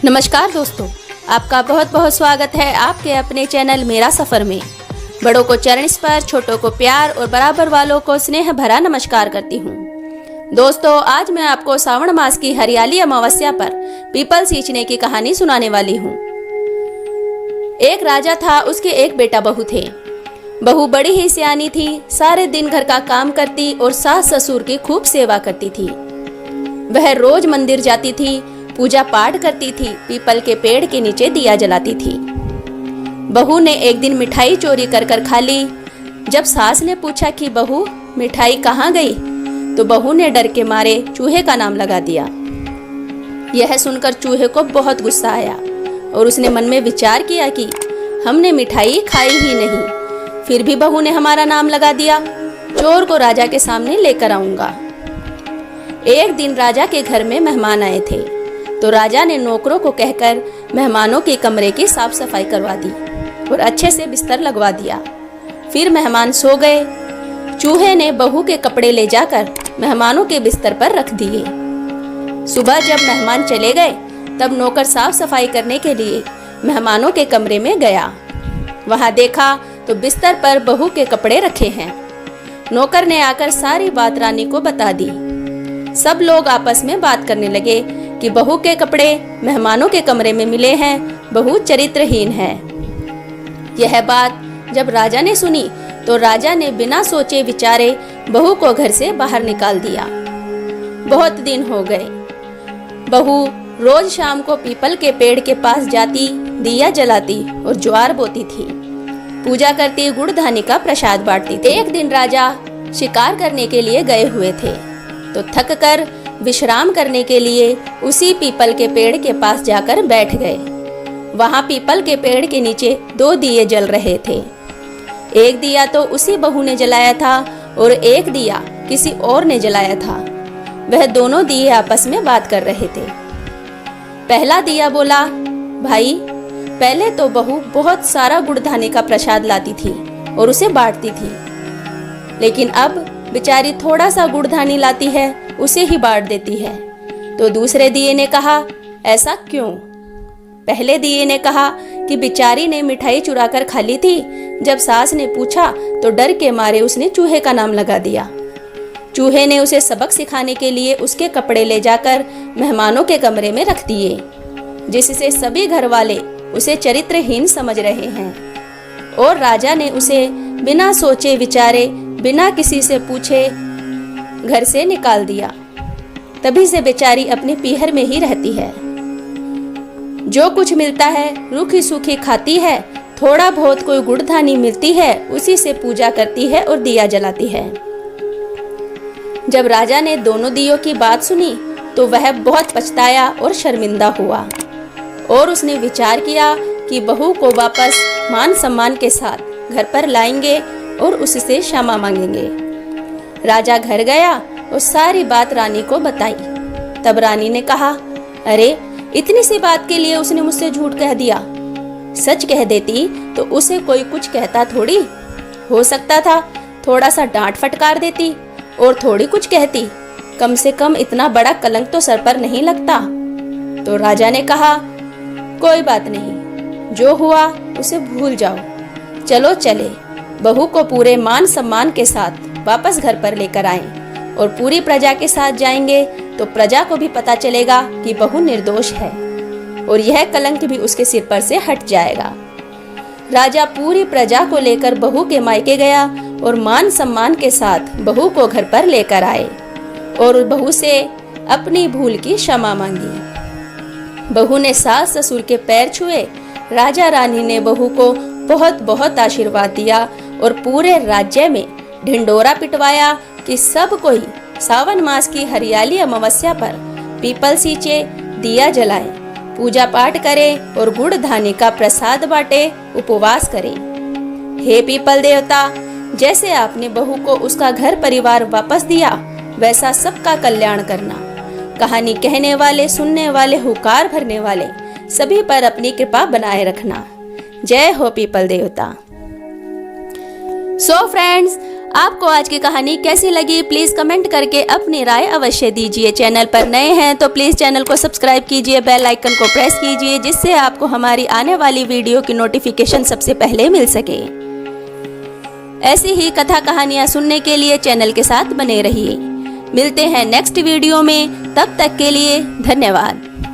नमस्कार दोस्तों, आपका बहुत बहुत स्वागत है आपके अपने चैनल मेरा सफ़र में। बड़ों को चरण स्पर्श, छोटों को प्यार और बराबर वालों को स्नेह भरा नमस्कार करती हूँ। दोस्तों, आज मैं आपको सावन मास की हरियाली अमावस्या पर पीपल सींचने की कहानी सुनाने वाली हूँ। एक राजा था, उसके एक बेटा बहू थे। बहू बड़ी ही सियानी थी, सारे दिन घर का काम करती और सास ससुर की खूब सेवा करती थी। वह रोज मंदिर जाती थी, पूजा पाठ करती थी, पीपल के पेड़ के नीचे दिया जलाती थी। बहू ने एक दिन मिठाई चोरी कर कर खा ली। जब सास ने पूछा कि बहू मिठाई कहाँ गई, तो बहू ने डर के मारे चूहे का नाम लगा दिया। यह सुनकर चूहे को बहुत गुस्सा आया और उसने मन में विचार किया कि हमने मिठाई खाई ही नहीं, फिर भी बहू ने हमारा नाम लगा दिया। चोर को राजा के सामने लेकर आऊंगा। एक दिन राजा के घर में मेहमान आए थे, तो राजा ने नौकरों को कहकर मेहमानों के कमरे की साफ सफाई करवा दी और अच्छे से बिस्तर लगवा दिया। फिर मेहमान सो गए। चूहे ने बहू के कपड़े ले जाकर मेहमानों के बिस्तर पर रख दिए। सुबह जब मेहमान चले गए, तब नौकर साफ सफाई करने के लिए मेहमानों के कमरे में गया। वहां देखा तो बिस्तर पर बहू के कपड़े रखे हैं। नौकर ने आकर सारी बात रानी को बता दी। सब लोग आपस में बात करने लगे कि बहू के कपड़े मेहमानों के कमरे में मिले हैं, बहू चरित्रहीन है। यह बात जब राजा ने सुनी, तो राजा ने बिना सोचे विचारे बहू को घर से बाहर निकाल दिया। बहुत दिन हो गए। बहू रोज शाम को पीपल के पेड़ के पास जाती, दिया जलाती और ज्वार बोती थी, पूजा करती, गुड़ धानी का प्रसाद बांटती थी। एक दिन राजा शिकार करने के लिए गए हुए थे, तो थक कर विश्राम करने के लिए उसी पीपल के पेड़ के पास जाकर बैठ गए। वहां पीपल के पेड़ के नीचे 2 दिए जल रहे थे। एक दिया तो उसी बहू ने जलाया था और एक दिया किसी और ने जलाया था। वह दोनों दिए आपस में बात कर रहे थे। पहला दिया बोला, भाई, पहले तो बहू बहुत सारा गुड़ धानी का प्रसाद लाती थी और उसे बांटती थी, लेकिन अब बेचारी थोड़ा सा गुड़ धानी लाती है, उसे ही बांट देती है। तो दूसरे दिए ने कहा, ऐसा क्यों? पहले दिए ने कहा कि बेचारी ने मिठाई चुरा कर खा ली थी। जब सास ने पूछा तो डर के मारे उसने चूहे का नाम लगा दिया। चूहे ने उसे सबक सिखाने के लिए उसके कपड़े ले जाकर मेहमानों के कमरे में रख दिए, जिससे सभी घर वाले उसे चरित्रहीन समझ रहे हैं। और राजा ने उसे बिना सोचे विचारे, बिना किसी से पूछे घर से निकाल दिया। तभी से बेचारी अपने पीहर में ही रहती है। जो कुछ मिलता है रूखी सूखी खाती है, थोड़ा बहुत कोई गुड़ धानी मिलती है, उसी से पूजा करती है और दिया जलाती है। जब राजा ने दोनों दियों की बात सुनी, तो वह बहुत पछताया और शर्मिंदा हुआ और उसने विचार किया कि बहू को वापस मान सम्मान के साथ घर पर लाएंगे और उससे क्षमा मांगेंगे। राजा घर गया और सारी बात रानी को बताई। तब रानी ने कहा, अरे, इतनी सी बात के लिए उसने मुझसे झूठ कह दिया। सच कह देती तो उसे कोई कुछ कहता थोड़ी। हो सकता था थोड़ा सा डांट फटकार देती और थोड़ी कुछ कहती, कम से कम इतना बड़ा कलंक तो सर पर नहीं लगता। तो राजा ने कहा, कोई बात नहीं, जो हुआ उसे भूल जाओ। चलो चले, बहू को पूरे मान सम्मान के साथ वापस घर पर लेकर आएं और पूरी प्रजा के साथ जाएंगे, तो प्रजा को भी पता चलेगा कि बहू निर्दोष है और यह कलंक भी उसके सिर पर से हट जाएगा। राजा पूरी प्रजा को लेकर बहू के मायके गया और मान सम्मान के साथ बहू को घर पर लेकर आए और बहू से अपनी भूल की क्षमा मांगी। बहू ने सास ससुर के पैर छुए। राजा रानी ने बहू को बहुत बहुत आशीर्वाद दिया और पूरे राज्य में ढिंडोरा पिटवाया कि सब कोई सावन मास की हरियाली अमावस्या पर पीपल सींचे, दिया जलाए, पूजा पाठ करे और गुड़ धानी का प्रसाद बांटे, उपवास करे। हे पीपल देवता, जैसे आपने बहू को उसका घर परिवार वापस दिया, वैसा सबका कल्याण करना। कहानी कहने वाले, सुनने वाले, हुकार भरने वाले सभी पर अपनी कृपा बनाए रखना। जय हो पीपल देवता। सो फ्रेंड्स, आपको आज की कहानी कैसी लगी प्लीज कमेंट करके अपनी राय अवश्य दीजिए। चैनल पर नए हैं तो प्लीज चैनल को सब्सक्राइब कीजिए, बेल आइकन को प्रेस कीजिए, जिससे आपको हमारी आने वाली वीडियो की नोटिफिकेशन सबसे पहले मिल सके। ऐसी ही कथा कहानियां सुनने के लिए चैनल के साथ बने रहिए। मिलते हैं नेक्स्ट वीडियो में, तब तक के लिए धन्यवाद।